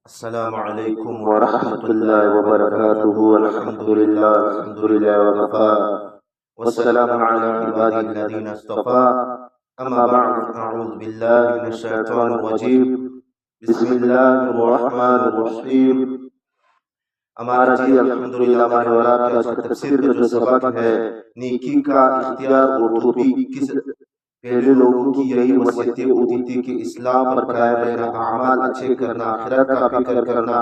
السلام علیکم ورحمۃ ورحمۃ اللہ اللہ وبرکاتہ وبرکاتہ۔ الحمد للہ وکفا والسلام والسلام علی علی عباد عباد الذین الذین اصطفى، اصطفى اما اما بعد بعد اعوذ اعوذ باللہ باللہ من من الشیطان الشیطان الرجیم، الرجیم بسم بسم اللہ اللہ الرحمن الرحمن الرحیم۔ الرحیم ہمارا جی الحمدللہ الحمدللہ ہمارے ماہورات اورات کا کا جو جو تفسیر تفسیر کا کا جو جو سبق سبق ہے، ہے نیکی نیکی کا کا اختیار اختیار اور اور توفیق، توفیق کس پہلے پہلے لوگوں لوگوں کی کی یہی یہی وصیتیں وصیتیں ہوتی ہوتی تھی کہ تھی کہ اسلام پر قائم رہنا، اعمال اچھے کرنا، آخرت کا فکر کرنا،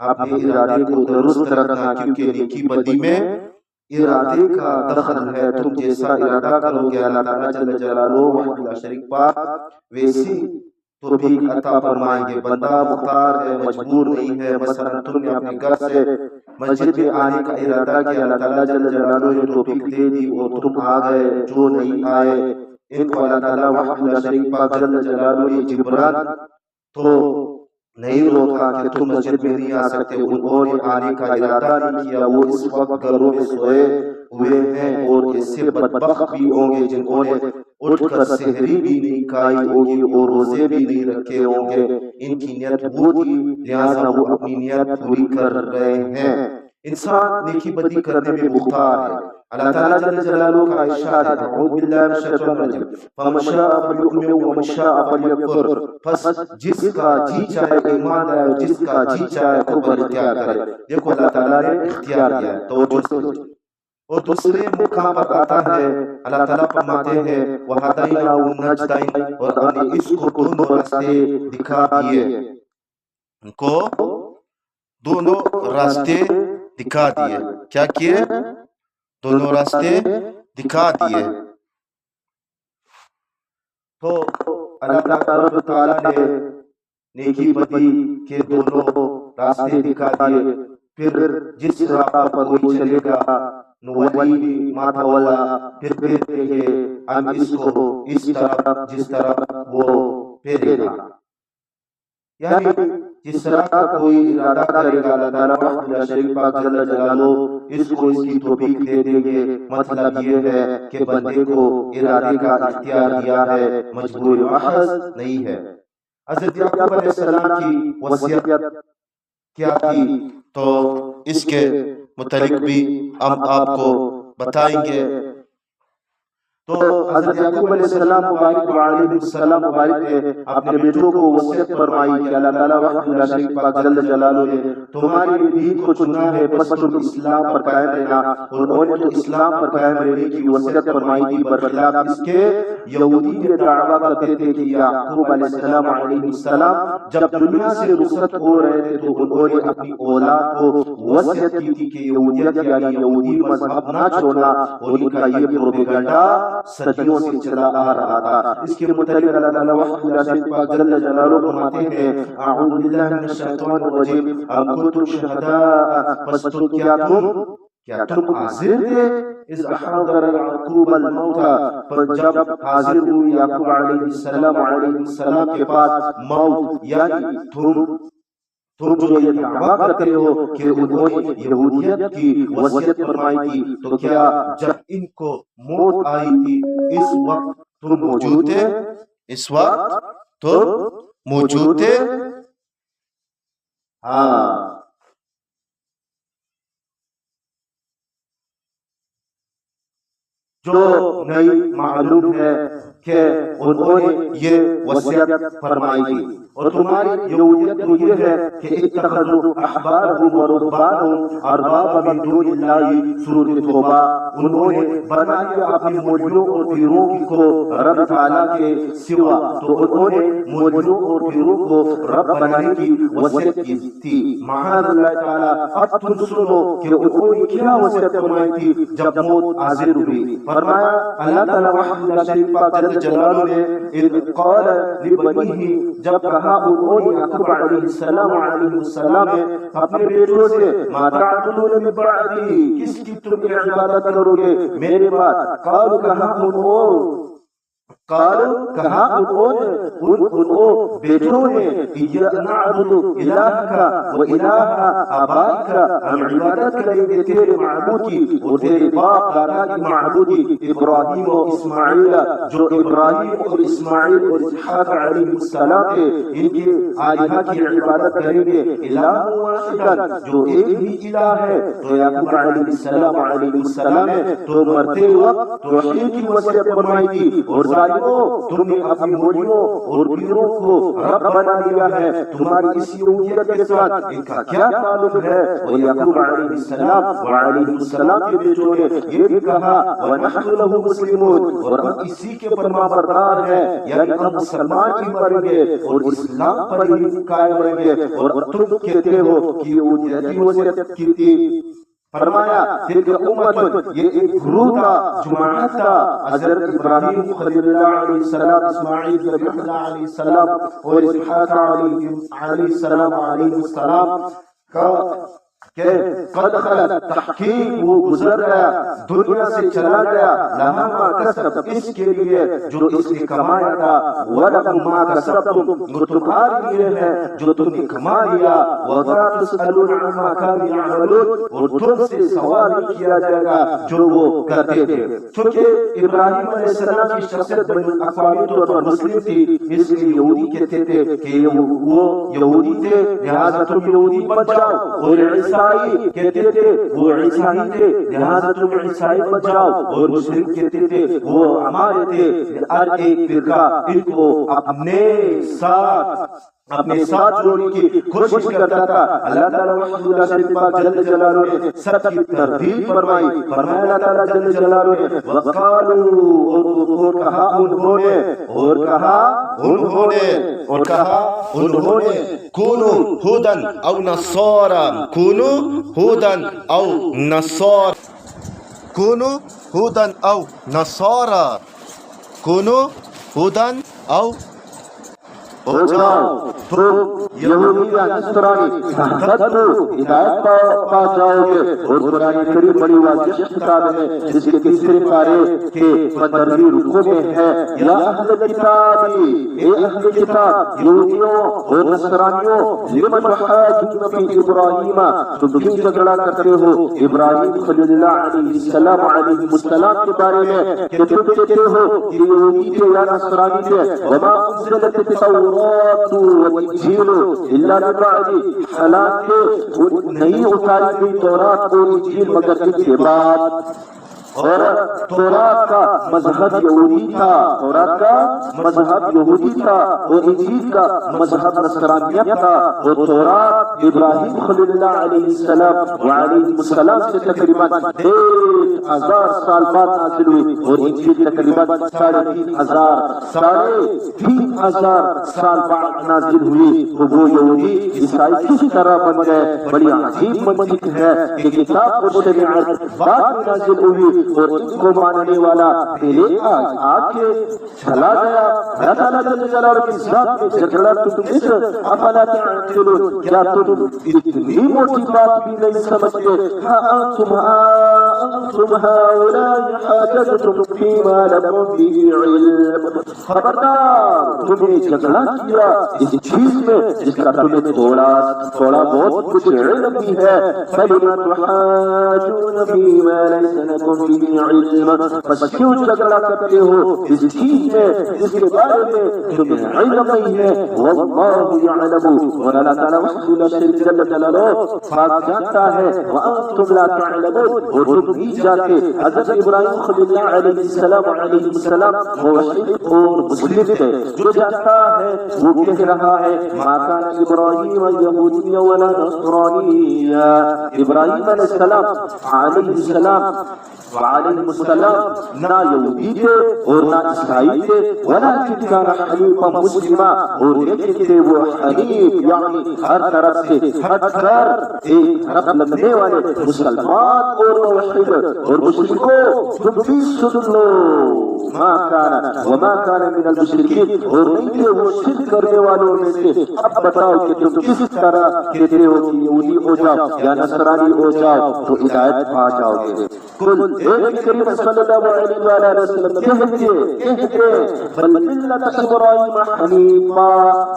اپنے اپنے ارادے ارادے کو کو درست درست رکھنا، رکھنا کیونکہ کیونکہ نیکی نیکی بدی بدی میں میں ارادے ارادے کا کا دخل دخل ہے۔ ہے۔ تم تم جیسا جیسا ارادہ ارادہ کرو گے، کرو گے اللہ تعالیٰ جل جلالہ وحدہ لا شریک پاک ویسی توفیق عطا فرمائیں گے۔ بندہ مختار ہے، مجبور نہیں ہے۔ مثلا تم نے اپنے گھر سے مسجد میں آنے کا ارادہ کیا، اللہ تعالیٰ جل جلالہ نے توفیق دے دی اور تم آ گئے۔ جو نہیں آئے ان کو اللہ تعالیٰ وحدہ لا شریک پاک جل جلالہ نے جبران تو نہیں روکا کہ تم مسجد میں نہیں آ سکتے۔ انہوں نے آنے کا ارادہ نہیں کیا، وہ اس وقت گھروں میں سوئے ہوئے ہیں، اور ایسے بدبخت بھی ہوں گے جنہوں نے اٹھ کر سحری بھی نہیں کھائی ہوگی اور روزے بھی نہیں رکھے ہوں گے۔ ان کی نیت وہ تھی، لہٰذا وہ اپنی نیت پوری کر رہے ہیں۔ انسان نیکی بدی کرنے میں مختار ہے۔ اللہ تعالیٰ جل جلالہ کا ارشاد ہے، اعوذ باللہ من الشیطان الرجیم، فمن شاء فلیؤمن ومن شاء فلیکفر، پس جس کا جی چاہے ایمان لائے اور جس کا جی چاہے کفر اختیار کرے۔ دیکھو اللہ تعالیٰ نے اختیار دیا ہے، توجہ سے۔ اور دوسرے مقام پر آتا ہے، اللہ تعالیٰ فرماتے ہیں وَهَدَيْنَاهُ النَّجْدَيْنِ، اور ہم نے اس کو دونوں راستے دکھا دیے، ان کو دونوں راستے دکھا دیے۔ کیا کیے؟ دونوں راستے دکھا دیے۔ تو اللہ تبارک و تعالیٰ نے نیکی بدی کے دونوں راستے دکھا دیے۔ پھر جس راہ پر کوئی چلے گا نولی ما تولا، پھر پھیرتے ہیں ہم اس کو اس طرف جس طرف وہ پھیرے گا۔ یعنی جس طرح کا کوئی ارادہ کرے گا، اللہ تعالیٰ وحدہ لا شریک پاک جل جلالہ اس کو اس کی توفیق دے دیں گے۔ مطلب یہ ہے کہ بندے کو ارادے کا اختیار دیا ہے، مجبور محض نہیں ہے۔ حضرت یعقوب علیہ السلام کی وصیت کیا تھی، تو اس کے متعلق بھی ہم آپ کو بتائیں گے۔ تو حضرت یعقوب علیہ السلام مبارک علیہ السلام مبارک نے اپنے بیٹوں کو وصیت فرمائی کہ اللہ تعالیٰ وحدہ لا شریک پاک جل جلالہ نے تمہاری دین کو چنا ہے، بس تم اسلام پر قائم رہنا۔ انہوں نے تو اسلام پر قائم رہنے کی وصیت فرمائی تھی، برخلاف اس کے یہودی یہ دعویٰ کرتے تھے کہ یعقوب علیہ السلام علیہ السلام جب دنیا سے رخصت ہو رہے تھے تو انہوں نے اپنی اولاد کو وصیت کی تھی کہ یہودیت یعنی یہودی مذہب نہ چھوڑنا، اور ان کا یہ پروپیگنڈا صدیوں سے چلا آ رہا تھا۔ اس کے متعلق اللہ تعالیٰ وحدہ لا شریک پاک جل جلالہ فرماتے ہیں، اعوذ باللہ من الشیطان الرجیم، ام کنتم شہداء، پس تو کیا تم حاضر تھے، اذ حضر یعقوب الموت، پر جب حاضر ہوئی یعقوب علیہ السلام کے پاس موت، یعنی تم جو یہ دعویٰ کرتے ہو کہ انہوں نے یہودیت کی وصیت فرمائی تھی، تو کیا جب ان کو موت آئی تھی اس وقت تم موجود تھے؟ اس وقت تم موجود تھے؟ ہاں۔ جو نہیں معلوم ہے کہ انہوں نے یہ وصیت فرمائی تھی۔ اور تمہاری یہودیت تو یہ ہے کہ اتخذوا احبارهم ورهبانهم اربابا من دون اللہ، سورۃ توبہ، انہوں نے بنا لیا اپنے مولویوں اور پیروں کو رب تعالیٰ کے سوا، تو انہوں نے مولویوں اور پیروں کو رب بنانے کی وصیت کی تھی۔ معاذ اللہ تعالیٰ، اب تم سنو کہ انہوں نے کیا وصیت فرمائی تھی جب موت حاضر ہوئی۔ فرمایا اللہ تعالیٰ وحدہ لا شریک پاک جل جلالہ نے اذ قال لبنیہ، جب کہا انہوں نے یعقوب علیہ السلام نے اپنے بیٹوں سے، ما تعبدون من بعدی، کس کی تم عبادت کرو گے میرے بعد؟ قالوا، کہا انہوں قالوا کہا ان بیٹوں نے نعبد الہک و الہ آبائک، ہم عبادت کریں گے تیرے معبود کی اور تیرے باپ دادا کی معبود کی ابراہیم و اسماعیل، جو ابراہیم اور اسماعیل اور اسحاق علیہ السلام تھے، ان کے آلہہ کی عبادت کریں گے، الہ واحد جو ایک ہی الہ ہے۔ تو یعقوب علیہ السلام نے تو مرتے وقت توحید کی وصیت فرمائی تھی، اور ظالموں تم نے اپنی مولیوں اور پیروں کو رب بنا لیا ہے، تمہاری اسی الوہیت کے ساتھ ان کا کیا تعلق ہے؟ اور یعقوب علیہ السلام کے بیٹوں نے یہ بھی کہا وَنَحْنُ لَهُ مُسْلِمُونَ، اور ہم اسی کے فرما بردار ہیں، یعنی ہم مسلمان ہی مریں گے اور اسلام پر ہی قائم رہیں گے۔ اور تم کہتے ہو کہ یہ وصیت کی تھی، فرمایا تلک امت، یہ ایک گروہ تھا، جماعت تھا، حضرت ابراہیم خلیل اللہ علیہ السلام، اسماعیل ذبیح اللہ علیہ السلام اور اسحاق علیہ السلام کا کہ قد خلت تحقیق وہ گزر گیا، دنیا سے چلا گیا، لہا ما کسب اس کے لیے جو اس نے کمایا تھا، وَلَكُمْ مَا كَسَبْتُمْ وہ تمہارے لیے ہے جو تم نے کما لیا، وَلَا تُسْأَلُونَ عَمَّا كَانُوا يَعْمَلُونَ اور تم سے سوال نہیں کیا جائے گا جو وہ کرتے تھے۔ چونکہ ابراہیم علیہ السلام کی شخصیت بین الاقوامی طور پر مسلم تھی، اس لیے یہودی کہتے تھے کہ وہ یہودی تھے، لہذا تم یہودی بن جاؤ، اور عیسائی کہتے تھے وہ عیسائی تھے، لہذا تم عیسائی بن جاؤ، اور مشرک کہتے تھے وہ ہمارے تھے۔ ہر ایک فرقہ ان کو اپنے ساتھ جوڑنے کی کوشش کرتا تھا۔ اللہ تعالیٰ وحدہ شریف جل جلالہ نے سب کی تردید فرمائی، فرمایا اللہ تعالیٰ جل جلالہ نے وقالوا اور کہا انہوں نے کونو ہودن او نصارا، کونو ہودن او نصارا، کونو ہودن او نصارا، کونو ہودن او ہو جاؤ تو یہودی یا نصرانی، ہدایت پا جاؤ گے۔ اور قرآن کریم بڑی واضح کتاب ہے جس کے تیسرے پارے کے 15ویں رکوع میں ہے یا اہل کتابی، اے اہل کتاب یہودیوں اور نصرانیوں، لم تحاجون فی ابراہیم تم کیوں جھگڑا کرتے ہو ابراہیم خلیل اللہ علیہ السلام کے بارے میں کہ تم کہتے ہو کہ یہودی تھے یا نصرانی تھے، وما انزلت التوراۃ والانجیل الا من بعد، حالانکہ نہیں اتاری گئی تورات اور انجیل مگر ان کے بعد۔ اور تورات کا مذہب یہودی تھا، تورات کا مذہب یہودی تھا اور انجیل کا مذہب نصرانیت تھا۔ اور تورات ابراہیم خلیل اللہ علیہ السلام سے تقریباً 1000 سال بعد نازل ہوئی، اور انجیل تقریباً 3500 سال بعد نازل ہوئی۔ تو وہ یہودی عیسائی کس طرح بن گئے؟ بڑی عجیب منطق ہے کہ کتاب اور شریعت بعد میں نازل ہوئی اور ان کو ماننے والا پہلے آ کے چلا گیا۔ اللہ تعالیٰ جل جلالہ کی ذات میں جھگڑا تم اس افلا تعقلون، کیا تم اتنی موٹی بات بھی نہیں سمجھتے؟ انتم هؤلاء حاججتم فيما لكم به علم، خبردار تم نے جھگڑا کیا اس چیز میں جس کا تمہیں تھوڑا بہت کچھ علم بھی ہے۔ فلم تحاجون فيما ليس لكم به علم، بس کیوں جھگڑا کرتے ہو اس چیز میں جس کے بارے میں تمہیں علم نہیں ہے؟ واللہ یعلم، اور اللہ تعالیٰ وحدہ شریف جل جلالہ پاک جانتا ہے، وانتم لا تعلمون، اور تم نہیں جانتے۔ حضرت ابراہیم خلیل اللہ علیہ السلام موحد اور مسلم تھے، جو جانتا ہے وہ کہہ رہا ہے ما کان ابراہیم یہودی ولا نصرانی، ابراہیم علیہ السلام نہ یہودی تھے اور نہ عیسائی تھے، ولکن کان حنیفا مسلما، اور لیکن تھے وہ حنیف یعنی ہر طرف سے ہٹ کر ایک طرف لگنے والے مسلمان اور موحد۔ اور مشرکوں تم بھی سن لو، ما کان وما کان من المشرکین، اور نہیں تھے وہ شرک کرنے والوں میں سے۔ اب بتاؤ کہ تم کس طرح کہتے ہو کہ یہودی ہو جاؤ یا نصرانی ہو جاؤ تو ہدایت پا جاؤ گے؟ قل نبی کریم صلی اللہ علیہ وسلم کہتے بل ملت ابراہیم حنیفا،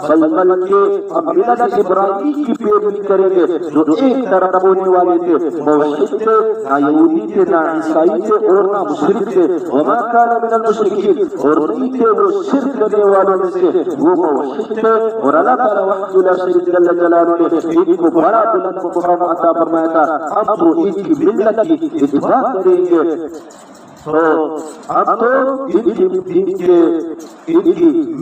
بلکہ ہم ملت ابراہیم کی پیروی کریں گے جو ایک طرف ہونے والے تھے، موحد تھے، نہ یہودی تھے نہ عیسائی تھے اور نہ مشرک تھے، وما کان من المشرکین، اور نہیں تھے وہ شرک کرنے والوں میں سے، وہ موحد تھے۔ اور اللہ تعالیٰ وحدہ لا شریک جل جلالہ نے ان کو بڑا بلند مقام عطا فرمایا تھا، اب تو ان کی ملت کی اتباع کریں گے، تو اب تو ان کی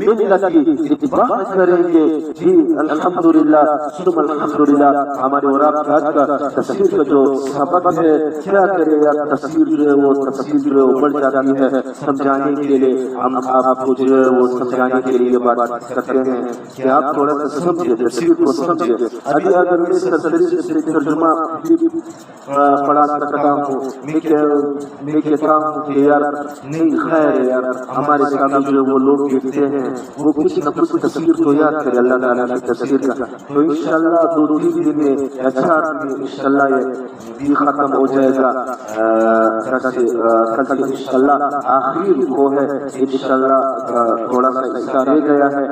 ملت کی اتباع کریں گے۔ جی الحمدللہ ثم الحمدللہ، ہمارے اور آپ کا تفسیر کا جو سبق ہے، کیا کرے یا تفسیر جو ہے وہ بڑھ جاتی ہے سمجھانے کے لیے، ہم آپ کو جو ہے وہ سمجھانے کے لیے بات کرتے ہیں کہ آپ تھوڑا سا سمجھے، تفسیر کو سمجھے۔ ابھی اگر میں سرسری سے ترجمہ پڑھا سکتا ہوں، میں کہتا ہوں کہ یار نہیں خیر ہے یار، ہمارے سامنے جو وہ لوگ دیکھتے ہیں وہ کچھ نہ کچھ تفسیر تو یاد کرے اللہ تعالیٰ کی تفسیر کا، تو انشاءاللہ 2-3 دن میں اچھا انشاءاللہ یہ بھی ختم ہو جائے گا۔ کل سے انشاءاللہ آخری کو ہے، انشاءاللہ تھوڑا سا حصہ رہ گیا ہے،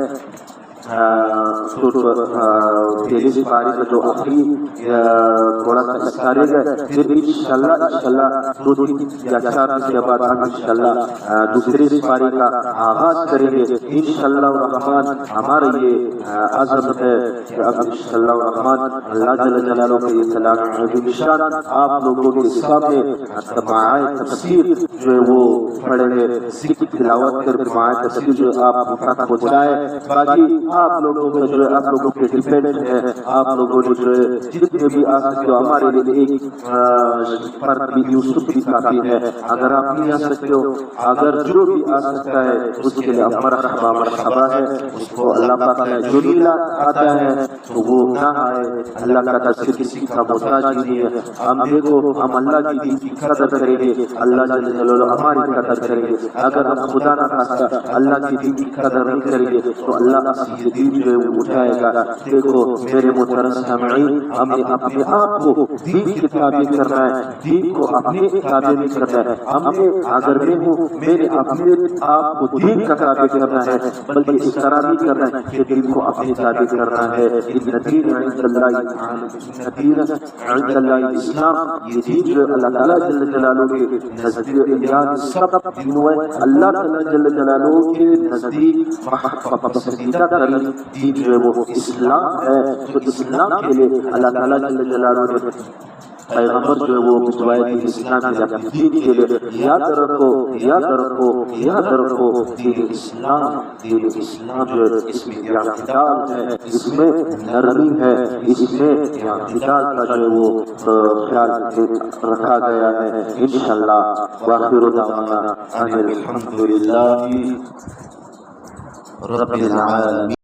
تیری سپاری کا جو آخری تھوڑا سا حصہ رہ گیا، پھر انشاءاللہ 2-3 یا 4 دن کے بعد ہم انشاءاللہ دوسری سپاری کا آغاز کریں گے انشاءاللہ الرحمن۔ ہمارا یہ عزم ہے کہ اب انشاءاللہ الرحمن اللہ جل جلالہ کے یہ کلام عظیم شان آپ لوگوں کے سامنے معنی تفسیر جو ہے وہ پڑھیں گے، ذکر تلاوت کر معنی تفسیر جو آپ تک پہنچائے۔ باقی آپ لوگوں کا جو ہے آپ لوگوں کے ڈیپینڈ ہے، آپ لوگوں نے جو ہے جتنے بھی آ سکتے ہو، ہمارے لیے ایک فرد بھی یوسف بھی کافی ہے، اگر آپ نہیں آ سکتے ہو، اگر جو بھی آ سکتا ہے اس کے لیے مرحبا ہے، اس کو اللہ پاک نے جو بھی آتا ہے تو وہ نہ آئے، اللہ کا تذکر کسی کا محتاج نہیں ہے۔ ہم دیکھو ہم اللہ کی دین کی قدر کریں گے، اللہ جل جلالہ ہماری قدر کریں گے، اگر ہم خدا نہ خواستہ اللہ کی دین کی قدر نہیں کریں گے تو اللہ یہ دین جو ہے وہ اٹھائے گا۔ دیکھو میرے محترم سامعین، ہمیں اپنے آپ کو دین کے تابع کرنا ہے، دین کو اپنے تابع نہیں کرنا ہے۔ ہمیں اگر میں ہوں میرے اپنے آپ کو دین کا تابع کرنا ہے، بلکہ اس طرح بھی کرنا ہے کہ دین کو اپنے تابع کرنا ہے۔ ان دین عند اللہ اسلام، یہ دین جو اللہ تعالیٰ جل جلالہ کے نزدیک سب دینوں ہے، اللہ تعالیٰ جل جلالہ کے نزدیک پسندیدہ دین جو ہے وہ اسلام ہے، تو اسلام کے لیے اللہ تعالیٰ جل جلالہ نے پیغمبر جو ہے وہ بھجوائے دین اسلام کے لیے، دین کے لیے یاد رکھو دین اسلام جو ہے اس میں اعتدال ہے، اس میں نرمی ہے، اس میں اعتدال کا جو ہے وہ خیال رکھا گیا ہے انشاءاللہ۔ وآخر دعوانا ان الحمدللہ رب العالمین۔